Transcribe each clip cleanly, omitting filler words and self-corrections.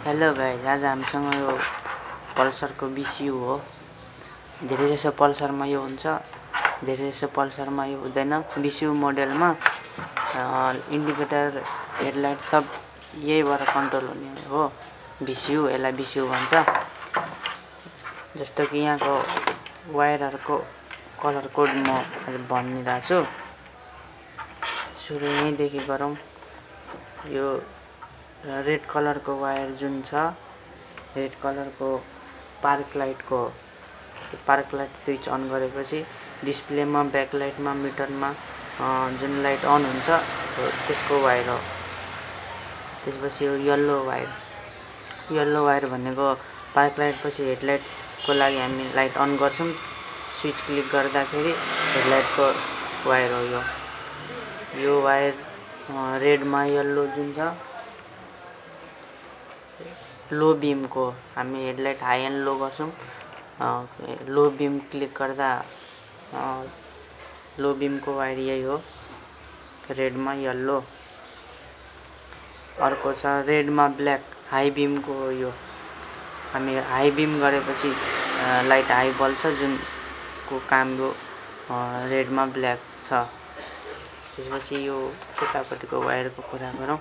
Hello guys, आज हामीसँग यो पल्सरको बिसियु हो। धेरै जसो पल्सरमा यो हुन्छ, धेरै जसो पल्सरमा यो हुँदैन। बिसियु मोडलमा इन्डिकेटर हेडलाइट सब यहीबाट कन्ट्रोल हुने हो। बिसियु, यसलाई बिसियु भन्छ। जस्तो कि यहाँको वायरहरूको कलर कोड म आज भनिरहेको छु। सुरु यहीँदेखि गरौँ। यो रेड कलरको वायर जुन छ, रेड कलरको पार्क लाइट स्विच अन गरेपछि डिस्प्लेमा, ब्याकलाइटमा, मिटरमा जुन लाइट अन हुन्छ त्यसको वायर हो। त्यसपछि यो येल्लो वायर भनेको पार्क लाइट पछि हेडलाइटको लागि हामी लाइट अन गर्छौँ। स्विच क्लिक गर्दाखेरि हेडलाइटको वायर हो यो वायर। रेडमा येल्लो जुन छ लो बीमको, हामी हेडलाइट हाई एन्ड लो गर्छौँ। लो बीम क्लिक गर्दा लो बीमको वायर यही हो, रेडमा येल्लो। अर्को छ रेडमा ब्ल्याक, हाई बीमको हो यो। हामी हाई बीम गरेपछि लाइट हाई बल्छ, जुनको काम यो रेडमा ब्ल्याक छ। त्यसपछि यो केटापट्टिको वायरको कुरा गरौँ।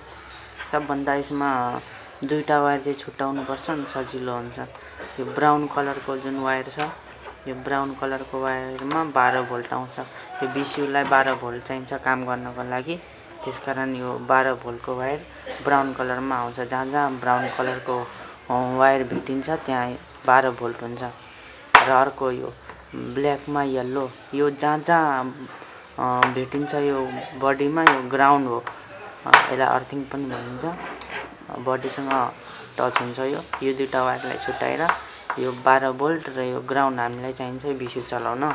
सबभन्दा यसमा दुईटा वायर चाहिँ छुट्याउनुपर्छ नि सजिलो हुन्छ। यो ब्राउन कलरको जुन वायर छ, यो ब्राउन कलरको वायरमा 12 भोल्ट आउँछ। यो बिसियुलाई 12 भोल्ट चाहिन्छ काम गर्नको लागि। त्यसकारण यो 12 भोल्टको वायर ब्राउन कलरमा आउँछ। जहाँ जहाँ ब्राउन कलरको वायर भेटिन्छ त्यहाँ 12 भोल्ट हुन्छ। र अर्को यो ब्ल्याकमा येल्लो, यो जहाँ जहाँ भेटिन्छ यो बडीमा, यो ग्राउन्ड हो। यसलाई अर्थिङ पनि भनिन्छ। बडीसँग टच हुन्छ यो दुईटा वायरलाई छुट्याएर यो 12 भोल्ट र यो ग्राउन्ड हामीलाई चाहिन्छ बिसियु चलाउन।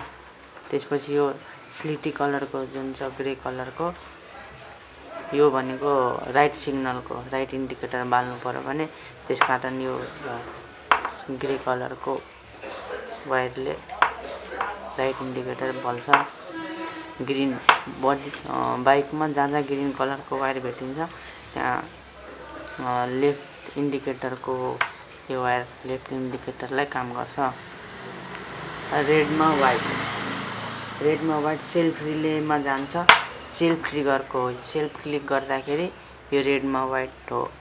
त्यसपछि यो स्लिटी कलरको जुन छ, ग्रे कलरको, यो भनेको राइट सिग्नलको, राइट इन्डिकेटर बाल्नु पर्यो भने त्यस कारण यो ग्रे कलरको वायरले राइट इन्डिकेटर बल्छ। ग्रिन बडी बाइकमा जहाँ जहाँ ग्रिन कलरको वायर भेटिन्छ त्यहाँ लेफ्ट इन्डिकेटरको यो वायर लेफ्ट इन्डिकेटरलाई काम गर्छ। रेडमा वाइट सेल्फ रिलेमा जान्छ। सेल्फ ट्रिगरको हो। सेल्फ क्लिक गर्दाखेरि यो रेडमा वाइट हो,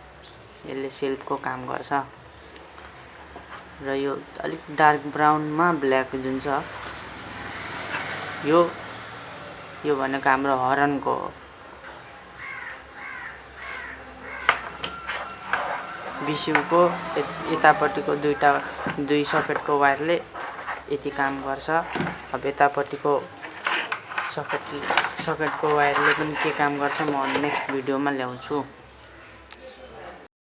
यसले सेल्फको काम गर्छ। र यो अलिक डार्क ब्राउनमा ब्ल्याक जुन छ, यो भनेको हाम्रो हर्नको हो। बिसियुको यतापट्टिको दुई सकेटको वायरले यति काम गर्छ। अब यतापट्टिको सकेटको वायरले पनि के काम गर्छ म नेक्स्ट भिडियोमा ल्याउँछु।